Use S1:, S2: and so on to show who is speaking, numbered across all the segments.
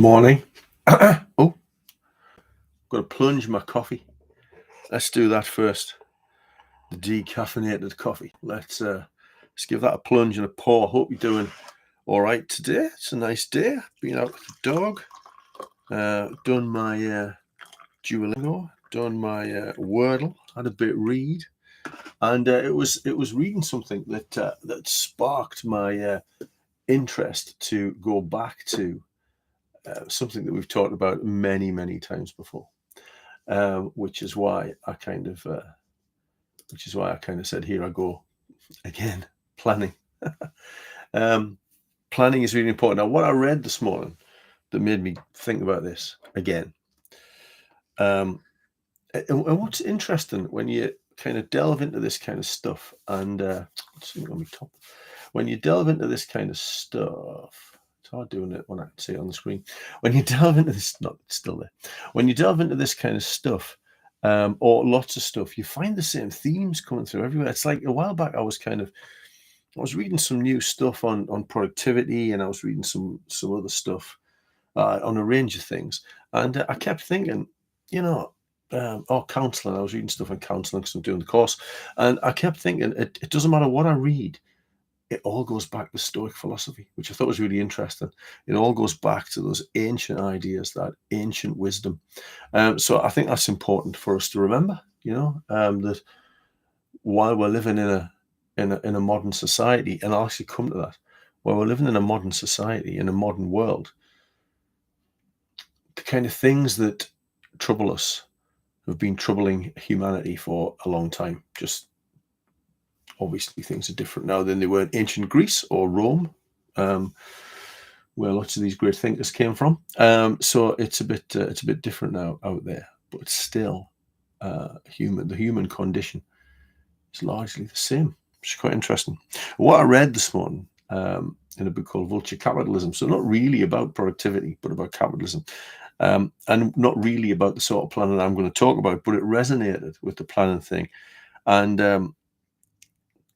S1: Morning. Oh, got to plunge my coffee. Let's do that first. The decaffeinated coffee. Let's give that a plunge and a pour. Hope you're doing all right today. It's a nice day. Been out with the dog. Done my Duolingo. Done my Wordle. Had a bit read, and it was reading something that sparked my interest to go back to something that we've talked about many times before. Which is why I kind of said, here I go again, planning. Planning is really important. Now, what I read this morning that made me think about this again, and what's interesting when you kind of delve into this kind of stuff, and when you delve into this kind of stuff, it's hard doing it when I can see it on the screen. When you delve into this, not it's still there. When you delve into this kind of stuff, or lots of stuff, you find the same themes coming through everywhere. It's like a while back, I was reading some new stuff on productivity, and I was reading some other stuff on a range of things, and I kept thinking, or counselling. I was reading stuff on counselling because I'm doing the course, and I kept thinking, it doesn't matter what I read. It all goes back to Stoic philosophy, which I thought was really interesting. It all goes back to those ancient ideas, that ancient wisdom. So I think that's important for us to remember. That while we're living in a modern society, and I'll actually come to that, while we're living in a modern society, in a modern world, the kind of things that trouble us have been troubling humanity for a long time. Just obviously things are different now than they were in ancient Greece or Rome, where lots of these great thinkers came from. So it's a bit different now out there, but it's still the human condition is largely the same. It's quite interesting. What I read this morning in a book called Vulture Capitalism, so not really about productivity, but about capitalism, and not really about the sort of planning I'm going to talk about, but it resonated with the planning thing. And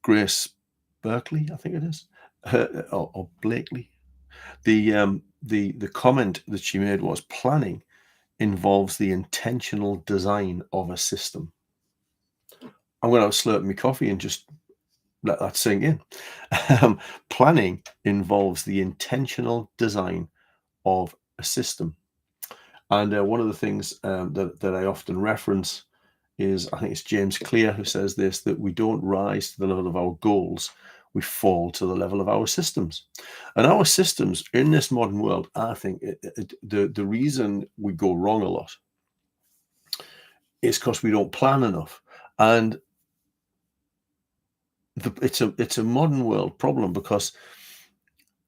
S1: Grace Berkeley, I think it is, or Blakely. The comment that she made was, planning involves the intentional design of a system. I'm going to slurp my coffee and just let that sink in. Planning involves the intentional design of a system. And one of the things that I often reference is, I think it's James Clear who says this, that we don't rise to the level of our goals, we fall to the level of our systems. And our systems in this modern world, I think the reason we go wrong a lot is because we don't plan enough. And it's a modern world problem, because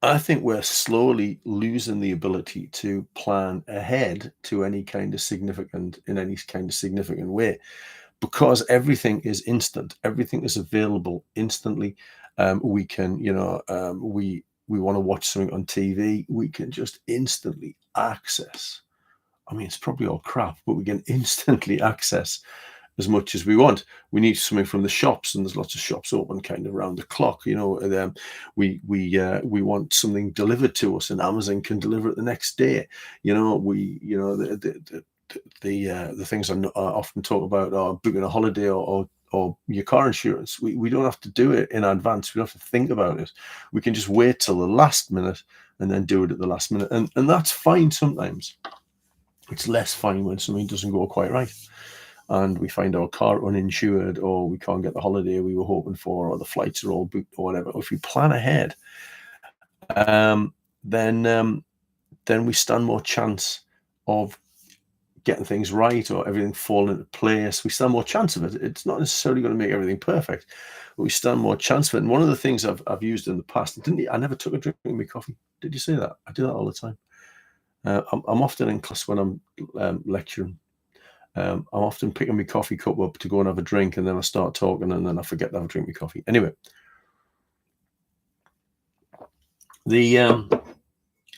S1: I think we're slowly losing the ability to plan ahead in any kind of significant way, because everything is instant, everything is available instantly. We can, we want to watch something on TV, we can just instantly access. I mean, it's probably all crap, but we can instantly access as much as we want. We need something from the shops, and there's lots of shops open kind of around the clock. We want something delivered to us, and Amazon can deliver it the next day. The things I often talk about are booking a holiday or your car insurance. We don't have to do it in advance. We don't have to think about it. We can just wait till the last minute and then do it at the last minute. And that's fine sometimes. It's less fine when something doesn't go quite right, and we find our car uninsured, or we can't get the holiday we were hoping for, or the flights are all booked, or whatever. If we plan ahead, then we stand more chance of getting things right, or everything falling into place. We stand more chance of it. It's not necessarily going to make everything perfect, but we stand more chance of it. And one of the things I've used in the past, I never took a drink of my coffee. Did you say that? I do that all the time. I'm often in class when I'm lecturing. I'm often picking my coffee cup up to go and have a drink, and then I start talking, and then I forget to have a drink of my coffee. Anyway,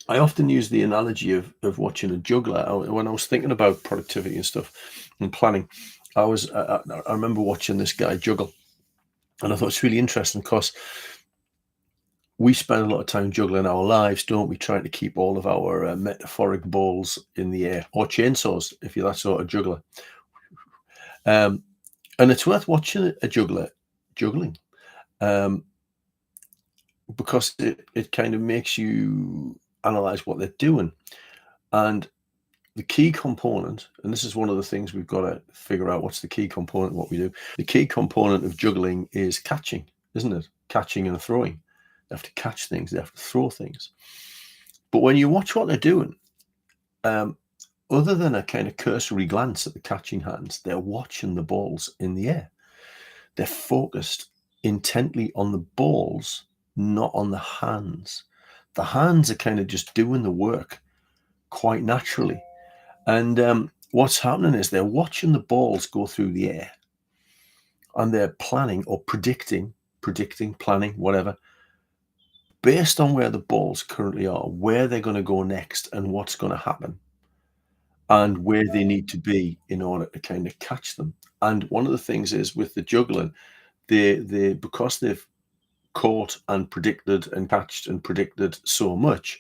S1: I often use the analogy of watching a juggler. When I was thinking about productivity and stuff and planning, I remember watching this guy juggle, and I thought it's really interesting because we spend a lot of time juggling our lives, don't we? Trying to keep all of our metaphoric balls in the air, or chainsaws, if you're that sort of juggler. Um, and it's worth watching a juggler juggling, um, because it kind of makes you analyze what they're doing. And the key component, and this is one of the things we've got to figure out, what's the key component of what we do. The key component of juggling is catching, isn't it? Catching and throwing. They have to catch things, they have to throw things. But when you watch what they're doing, um, other than a kind of cursory glance at the catching hands, they're watching the balls in the air. They're focused intently on the balls, not on the hands. The hands are kind of just doing the work quite naturally. And what's happening is they're watching the balls go through the air, and they're planning or predicting, planning, whatever, based on where the balls currently are, where they're going to go next, and what's going to happen, and where they need to be in order to kind of catch them. And one of the things is with the juggling, they because they've caught and predicted and catched and predicted so much,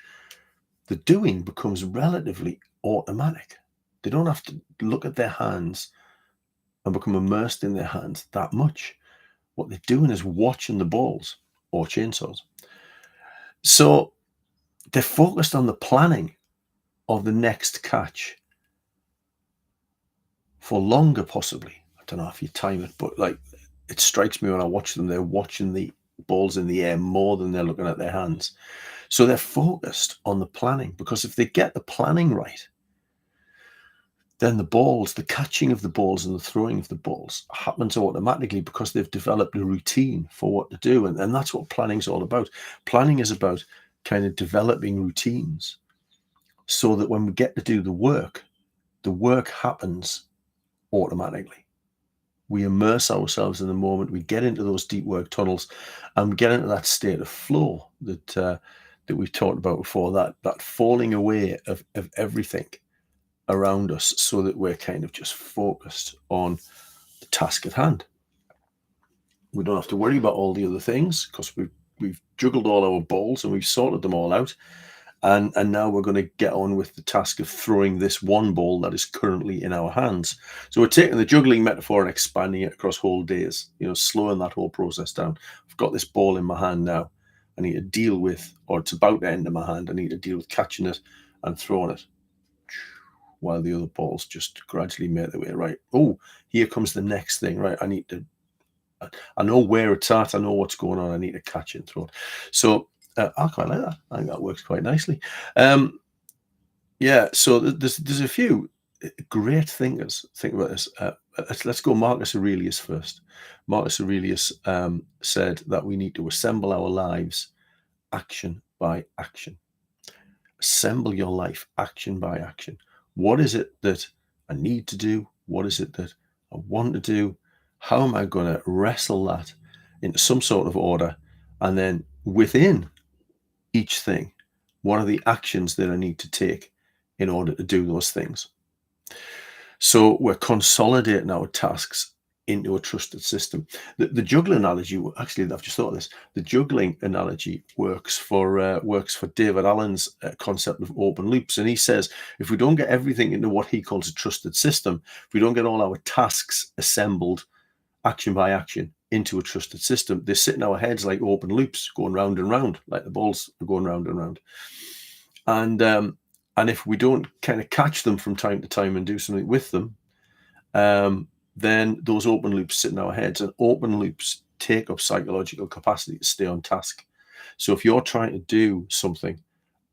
S1: the doing becomes relatively automatic. They don't have to look at their hands and become immersed in their hands that much. What they're doing is watching the balls or chainsaws. So they're focused on the planning of the next catch for longer, possibly. I don't know if you time it, but like, it strikes me when I watch them, they're watching the balls in the air more than they're looking at their hands. So they're focused on the planning, because if they get the planning right, then the catching of the balls and the throwing of the balls happens automatically, because they've developed a routine for what to do. And that's what planning's all about. Planning is about kind of developing routines so that when we get to do the work happens automatically. We immerse ourselves in the moment. We get into those deep work tunnels, and we get into that state of flow that we've talked about before. That falling away of everything around us, so that we're kind of just focused on the task at hand. We don't have to worry about all the other things, because we've juggled all our balls and we've sorted them all out. And now we're going to get on with the task of throwing this one ball that is currently in our hands. So we're taking the juggling metaphor and expanding it across whole days, slowing that whole process down. I've got this ball in my hand now. I need to deal with, or it's about to enter my hand, I need to deal with catching it and throwing it, while the other balls just gradually make their way. Right. Oh, here comes the next thing. Right. I know where it's at. I know what's going on. I need to catch it and throw it. So I quite like that. I think that works quite nicely. Yeah, so there's a few great thinkers think about this. Let's go Marcus Aurelius first. Marcus Aurelius said that we need to assemble our lives action by action. Assemble your life action by action. What is it that I need to do? What is it that I want to do? How am I going to wrestle that into some sort of order? And then within each thing, what are the actions that I need to take in order to do those things? So we're consolidating our tasks into a trusted system. The juggling analogy, actually, I've just thought of this. The juggling analogy works for David Allen's concept of open loops, and he says if we don't get everything into what he calls a trusted system, if we don't get all our tasks assembled action by action into a trusted system, they sit in our heads like open loops, going round and round, like the balls are going round and round. And if we don't kind of catch them from time to time and do something with them, then those open loops sit in our heads, and open loops take up psychological capacity to stay on task. So if you're trying to do something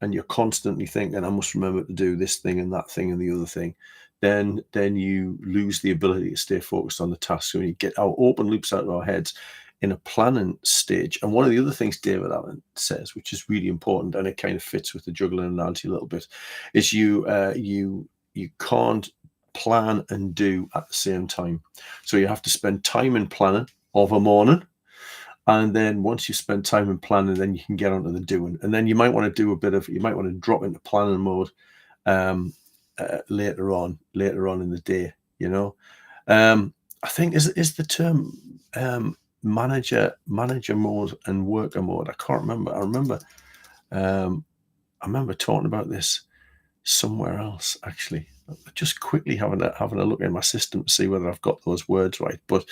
S1: and you're constantly thinking, I must remember to do this thing and that thing and the other thing, then you lose the ability to stay focused on the task. So when you get our open loops out of our heads in a planning stage. And one of the other things David Allen says, which is really important, and it kind of fits with the juggling analogy a little bit, is you can't plan and do at the same time. So you have to spend time in planning of a morning, and then once you spend time in planning, then you can get onto the doing. And then you might want to drop into planning mode later on in the day. I think is the term manager mode and worker mode. I can't remember. I remember talking about this somewhere else, actually. Just quickly having a look in my system to see whether I've got those words right. But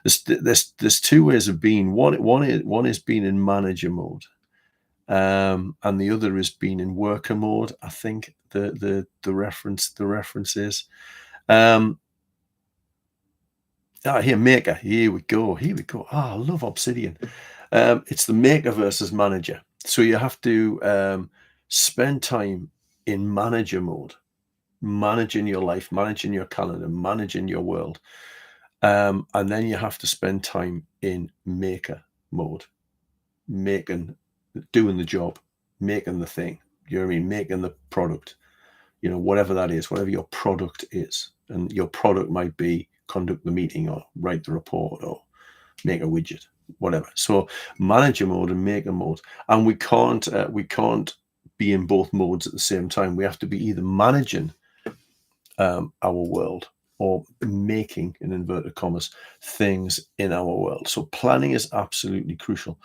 S1: there's two ways of being. One is being in manager mode, and the other is being in worker mode. I think the reference is. Here, maker. Here we go. I love Obsidian. It's the maker versus manager. So you have to spend time in manager mode, managing your life, managing your calendar, managing your world. And then you have to spend time in maker mode, doing the job, making the thing. You know what I mean? Making the product, whatever that is, whatever your product is. And your product might be conduct the meeting or write the report or make a widget, whatever. So manager mode and maker mode. And we can't be in both modes at the same time. We have to be either managing our world or making, in inverted commas, things in our world. So planning is absolutely crucial.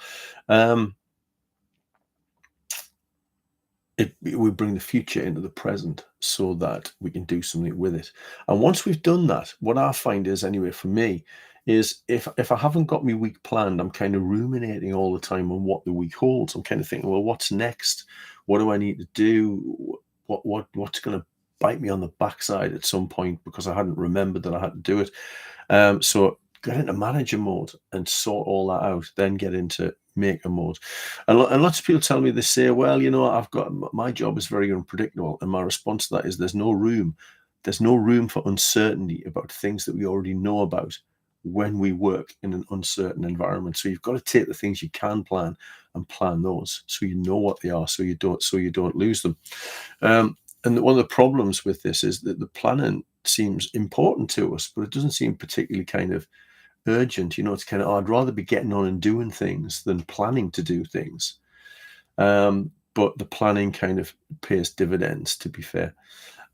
S1: We bring the future into the present so that we can do something with it. And once we've done that, what I find is, anyway, for me, is if I haven't got my week planned, I'm kind of ruminating all the time on what the week holds. I'm kind of thinking, well, what's next? What do I need to do? What's going to bite me on the backside at some point because I hadn't remembered that I had to do it. So get into manager mode and sort all that out, then get into maker mode. And lots of people tell me, they say, well, my job is very unpredictable. And my response to that is there's no room for uncertainty about things that we already know about when we work in an uncertain environment. So you've got to take the things you can plan and plan those so you know what they are, so you don't lose them. And one of the problems with this is that the planning seems important to us, but it doesn't seem particularly kind of urgent. It's kind of, I'd rather be getting on and doing things than planning to do things. But the planning kind of pays dividends, to be fair.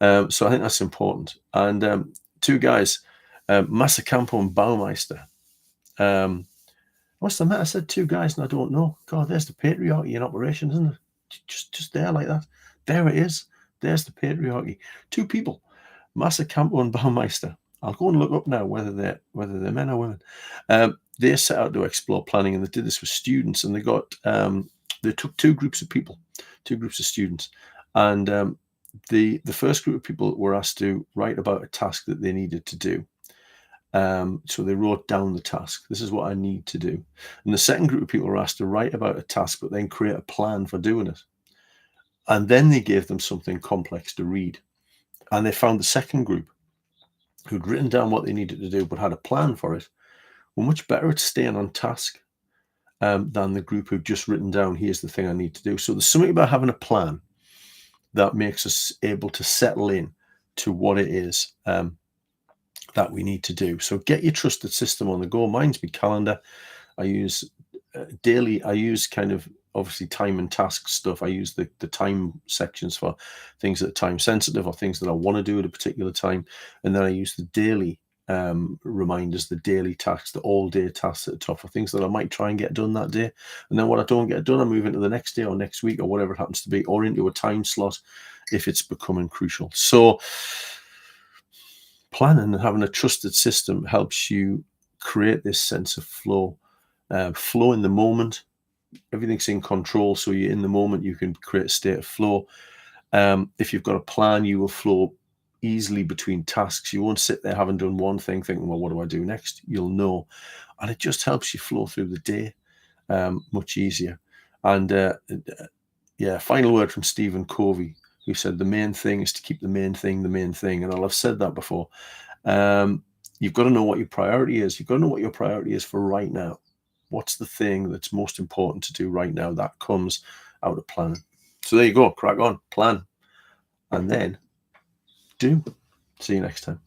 S1: So I think that's important. And two guys, Masacampo and Baumeister. What's the matter? I said two guys and I don't know. God, there's the patriarchy in operation, isn't it? Just there like that. There it is. There's the patriarchy. Two people, Masacampo and Baumeister. I'll go and look up now whether they're men or women. They set out to explore planning, and they did this with students. And they took two groups of people, two groups of students, and the first group of people were asked to write about a task that they needed to do. So they wrote down the task. This is what I need to do. And the second group of people were asked to write about a task, but then create a plan for doing it. And then they gave them something complex to read. And they found the second group, who'd written down what they needed to do but had a plan for it, were much better at staying on task than the group who'd just written down, here's the thing I need to do. So there's something about having a plan that makes us able to settle in to what it is that we need to do. So get your trusted system on the go. Mine's my calendar. I use daily. I use kind of obviously time and task stuff. I use the time sections for things that are time sensitive or things that I want to do at a particular time. And then I use the daily reminders, the daily tasks, the all day tasks at the top for things that I might try and get done that day. And then what I don't get done, I move into the next day or next week or whatever it happens to be, or into a time slot if it's becoming crucial. So planning and having a trusted system helps you create this sense of flow in the moment. Everything's in control, so you're in the moment. You can create a state of flow. If you've got a plan, you will flow easily between tasks. You won't sit there having done one thing thinking, well, what do I do next? You'll know. And it just helps you flow through the day much easier. And final word from Stephen Covey, who said the main thing is to keep the main thing the main thing. And I've said that before. You've got to know what your priority is. You've got to know what your priority is for right now. What's the thing that's most important to do right now? That comes out of planning. So there you go. Crack on, plan, and then do. See you next time.